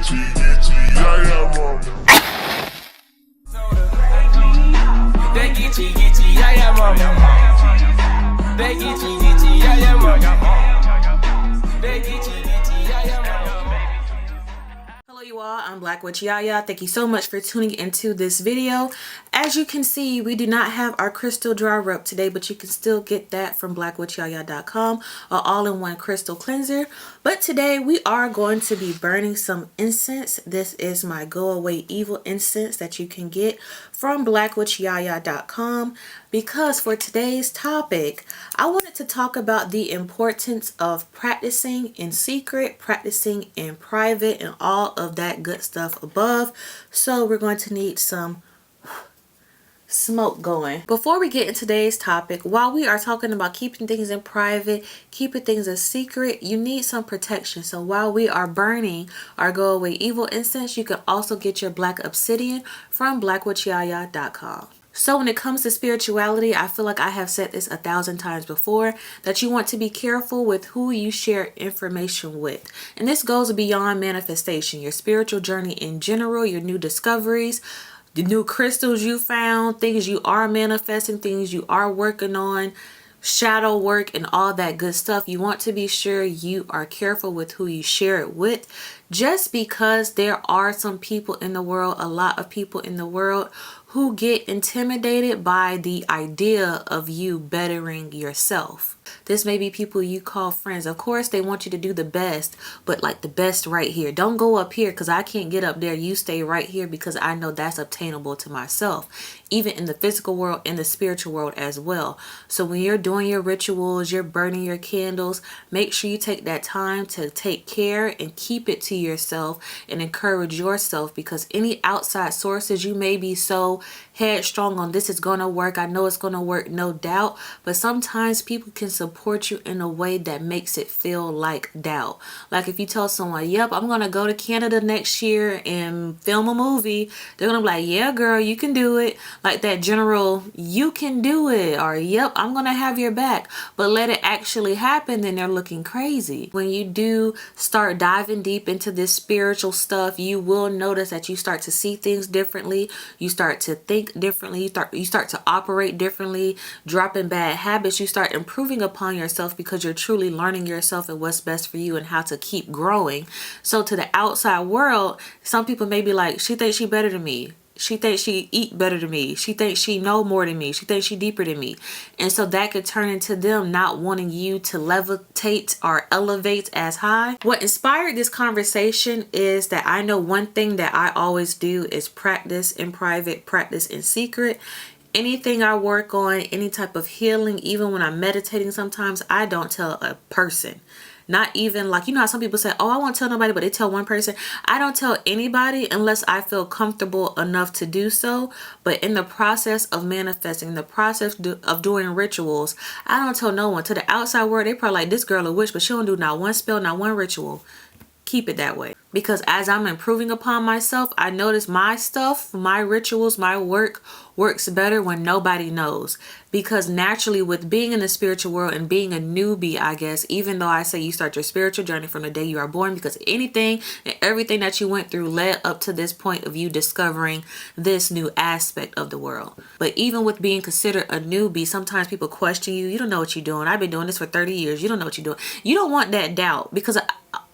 BlaqueWitchYaya, mama. BlaqueWitchYaya, mama. BlaqueWitchYaya, mama. Hello you all, I'm BlaqueWitchYaya. Thank you so much for tuning into this video. As you can see, we do not have our crystal dry rub today, but you can still get that from BlaqueWitchYaya.com, an all-in-one crystal cleanser. But today we are going to be burning some incense. This is my Go Away Evil incense that you can get from BlaqueWitchYaya.com, because for today's topic, I wanted to talk about the importance of practicing in secret, practicing in private, and all of that good stuff above. So we're going to need some smoke going. Before we get into today's topic, while we are talking about keeping things in private, keeping things a secret, you need some protection. So while we are burning our Go Away Evil incense, you can also get your black obsidian from BlaqueWitchYaya.com. So when it comes to spirituality, I feel like I have said this 1,000 times before, that you want to be careful with who you share information with. And this goes beyond manifestation, your spiritual journey in general, your new discoveries, the new crystals you found, things you are manifesting, things you are working on, shadow work and all that good stuff. You want to be sure you are careful with who you share it with, just because there are some people in the world, a lot of people in the world, who get intimidated by the idea of you bettering yourself. This may be people you call friends. Of course, they want you to do the best, but like the best right here. Don't go up here because I can't get up there. You stay right here because I know that's obtainable to myself, even in the physical world and the spiritual world as well. So when you're doing your rituals, you're burning your candles, make sure you take that time to take care and keep it to yourself and encourage yourself, because any outside sources, you may be so headstrong on this is going to work, I know it's going to work, no doubt, but sometimes people can support you in a way that makes it feel like doubt. Like if you tell someone, yep, I'm going to go to Canada next year and film a movie, they're going to be like, yeah girl, you can do it. Like that general, you can do it, or yep, I'm going to have your back. But let it actually happen, then they're looking crazy. When you do start diving deep into this spiritual stuff, you will notice that you start to see things differently, you start to think differently, you start to operate differently, dropping bad habits, you start improving upon yourself because you're truly learning yourself and what's best for you and how to keep growing. So to the outside world, some people may be like, she thinks she better than me, she thinks she eat better than me, she thinks she know more than me, she thinks she deeper than me. And so that could turn into them not wanting you to levitate or elevate as high. What inspired this conversation is that I know one thing that I always do is practice in private, practice in secret. Anything I work on, any type of healing, even when I'm meditating, sometimes I don't tell a person. Not even like, you know how some people say, oh, I won't tell nobody, but they tell one person. I don't tell anybody unless I feel comfortable enough to do so. But in the process of manifesting, the process of doing rituals, I don't tell no one. To the outside world, they probably like, this girl a witch, but she don't do not one spell, not one ritual. Keep it that way. Because as I'm improving upon myself, I notice my stuff, my rituals, my work works better when nobody knows. Because naturally, with being in the spiritual world and being a newbie, I guess, even though I say you start your spiritual journey from the day you are born, because anything and everything that you went through led up to this point of you discovering this new aspect of the world. But even with being considered a newbie, sometimes people question you. You don't know what you're doing. I've been doing this for 30 years. You don't know what you're doing. You don't want that doubt, because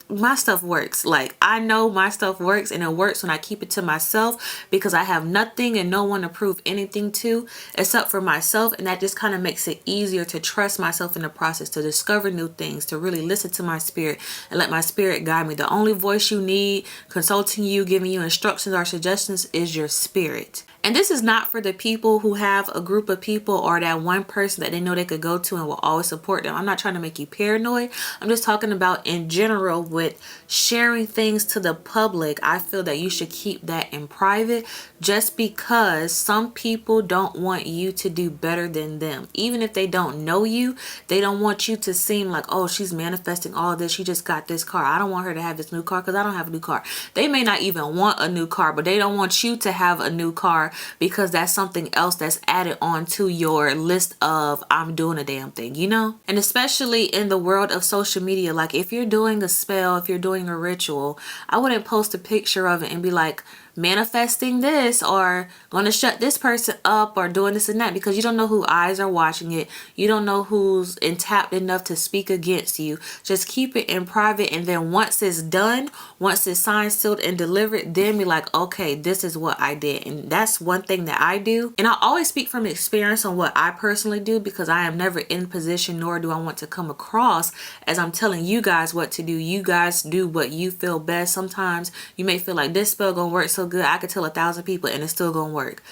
my stuff works. Like, I know my stuff works, and it works when I keep it to myself, because I have nothing and no one to prove anything to except for myself. And that just kind of makes it easier to trust myself in the process, to discover new things, to really listen to my spirit and let my spirit guide me. The only voice you need consulting you, giving you instructions or suggestions is your spirit. And this is not for the people who have a group of people or that one person that they know they could go to and will always support them. I'm not trying to make you paranoid. I'm just talking about in general with sharing things to the public. I feel that you should keep that in private, just because some people don't want you to do better than them. Even if they don't know you, they don't want you to seem like, oh, she's manifesting all this, she just got this car, I don't want her to have this new car because I don't have a new car. They may not even want a new car, but they don't want you to have a new car because that's something else that's added on to your list of I'm doing a damn thing, you know? And especially in the world of social media, like if you're doing a spell well, if you're doing a ritual, I wouldn't post a picture of it and be like, manifesting this or going to shut this person up or doing this and that, because you don't know who eyes are watching it. You don't know who's tapped enough to speak against you. Just keep it in private, and then once it's done, once it's signed, sealed, and delivered, then be like, okay, this is what I did. And that's one thing that I do. And I always speak from experience on what I personally do, because I am never in position, nor do I want to come across as I'm telling you guys what to do. You guys do what you feel best. Sometimes you may feel like this spell gonna work so good, I could tell 1,000 people and it's still gonna work.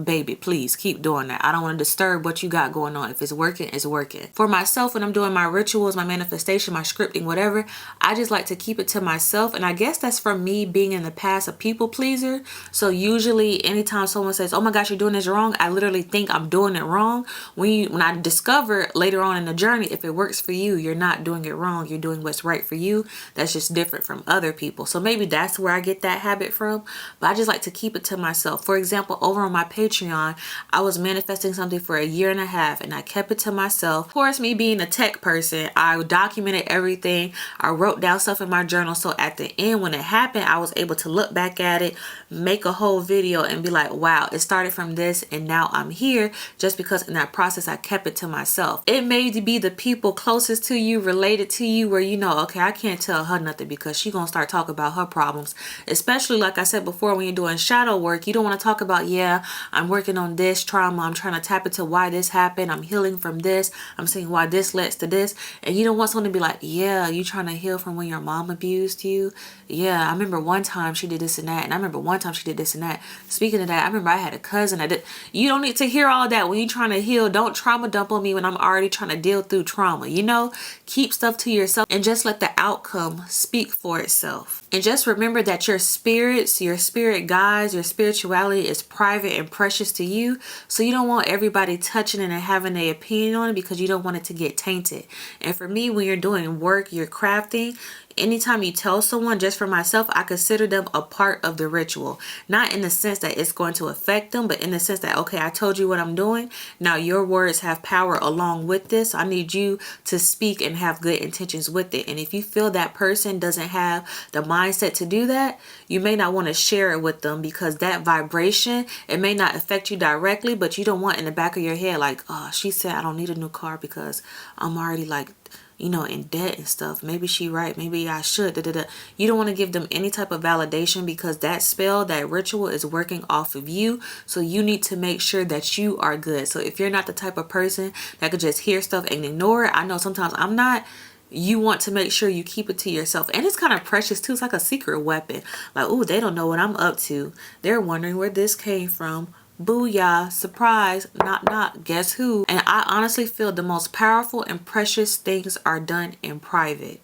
Baby, please keep doing that. I don't want to disturb what you got going on. If it's working, it's working. For myself, when I'm doing my rituals, my manifestation, my scripting, whatever, I just like to keep it to myself. And I guess that's from me being in the past a people pleaser. So usually anytime someone says, oh my gosh, you're doing this wrong, I literally think I'm doing it wrong. When I discover later on in the journey, if it works for you, you're not doing it wrong. You're doing what's right for you. That's just different from other people. So maybe that's where I get that habit from. But I just like to keep it to myself. For example, over on my Patreon, I was manifesting something for 1.5 years and I kept it to myself. Of course, me being a tech person, I documented everything. I wrote down stuff in my journal, so at the end when it happened, I was able to look back at it, make a whole video and be like, wow, it started from this and now I'm here, just because in that process I kept it to myself. It may be the people closest to you, related to you, where you know, okay, I can't tell her nothing because she gonna start talking about her problems. Especially like I said before, when you're doing shadow work, you don't want to talk about, yeah, I'm working on this trauma, I'm trying to tap into why this happened, I'm healing from this, I'm seeing why this leads to this. And you don't want someone to be like, yeah, you trying to heal from when your mom abused you? Yeah, I remember one time she did this and that, and I remember one time she did this and that. Speaking of that, I remember I had a cousin that did. You don't need to hear all that when you're trying to heal. Don't trauma dump on me when I'm already trying to deal through trauma. You know, keep stuff to yourself and just let the outcome speak for itself. And just remember that your spirits, your spirit guides, your spirituality is private and precious to you. So you don't want everybody touching it and having an opinion on it, because you don't want it to get tainted. And for me, when you're doing work, you're crafting, anytime you tell someone, just for myself, I consider them a part of the ritual. Not in the sense that it's going to affect them, but in the sense that, okay, I told you what I'm doing. Now your words have power along with this. I need you to speak and have good intentions with it. And if you feel that person doesn't have the mindset to do that, you may not want to share it with them, because that vibration, it may not affect you directly, but you don't want in the back of your head like, oh, she said I don't need a new car because I'm already like, you know, in debt and stuff. Maybe she right. Maybe I should. Da, da, da. You don't want to give them any type of validation, because that spell, that ritual is working off of you. So you need to make sure that you are good. So if you're not the type of person that could just hear stuff and ignore it, I know sometimes I'm not. You want to make sure you keep it to yourself. And it's kind of precious too. It's like a secret weapon. Like, oh, they don't know what I'm up to. They're wondering where this came from. Booyah, surprise, knock knock, guess who? And I honestly feel the most powerful and precious things are done in private.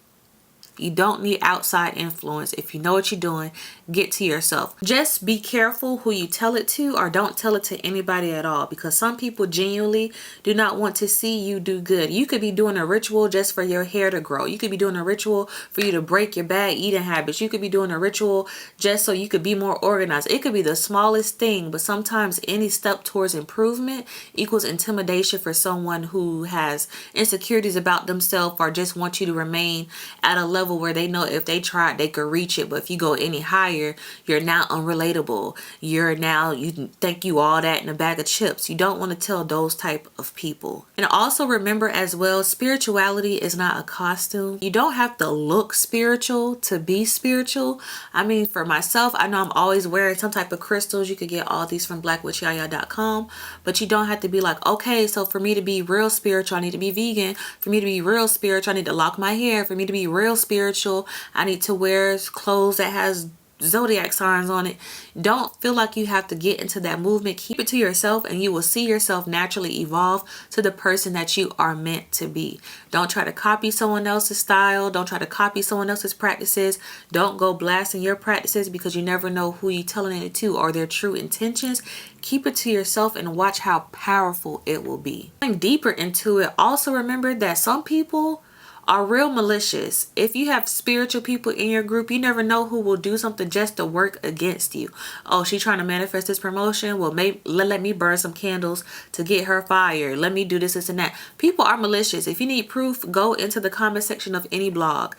You don't need outside influence. If you know what you're doing, get to yourself. Just be careful who you tell it to, or don't tell it to anybody at all, because some people genuinely do not want to see you do good. You could be doing a ritual just for your hair to grow. You could be doing a ritual for you to break your bad eating habits. You could be doing a ritual just so you could be more organized. It could be the smallest thing, but sometimes any step towards improvement equals intimidation for someone who has insecurities about themselves, or just want you to remain at a level where they know if they tried they could reach it, but if you go any higher, you're now unrelatable. You think you all that in a bag of chips. You don't want to tell those type of people. And also remember as well, spirituality is not a costume. You don't have to look spiritual to be spiritual. I mean, for myself, I know I'm always wearing some type of crystals. You could get all these from BlaqueWitchYaya.com, but you don't have to be like, okay, so for me to be real spiritual, I need to be vegan. For me to be real spiritual, I need to lock my hair. For me to be real spiritual, I need to wear clothes that has zodiac signs on it. Don't feel like you have to get into that movement. Keep it to yourself, and you will see yourself naturally evolve to the person that you are meant to be. Don't try to copy someone else's style. Don't try to copy someone else's practices. Don't go blasting your practices, because you never know who you're telling it to or their true intentions. Keep it to yourself and watch how powerful it will be. Going deeper into it, also remember that some people are real malicious. If you have spiritual people in your group, you never know who will do something just to work against you. Oh, she trying to manifest this promotion. Well, maybe let me burn some candles to get her fired. Let me do this and that. People are malicious. If you need proof, go into the comment section of any blog.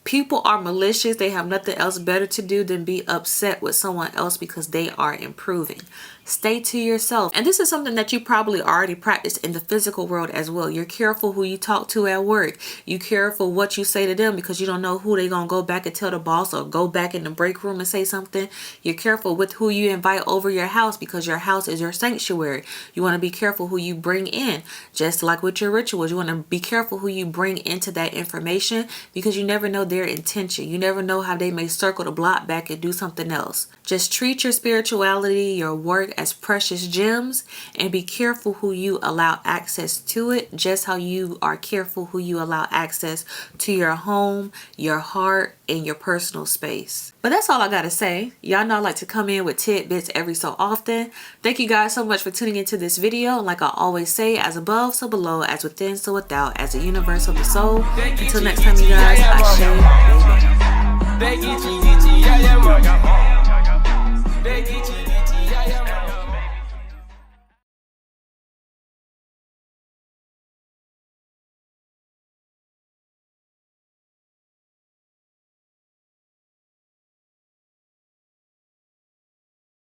People are malicious. They have nothing else better to do than be upset with someone else because they are improving. Stay to yourself. And this is something that you probably already practice in the physical world as well. You're careful who you talk to at work. You careful what you say to them because you don't know who they're going to go back and tell the boss or go back in the break room and say something. You're careful with who you invite over your house because your house is your sanctuary. You want to be careful who you bring in. Just like with your rituals, you want to be careful who you bring into that information because you never know their intention. You never know how they may circle the block back and do something else. Just treat your spirituality, your work as precious gems, and be careful who you allow access to it, just how you are careful who you allow access to your home, your heart, and your personal space. But that's all I gotta say. Y'all know I like to come in with tidbits every so often. Thank you guys so much for tuning into this video. And like I always say, as above, so below, as within, so without, as the universe of the soul. Until next time, you guys, I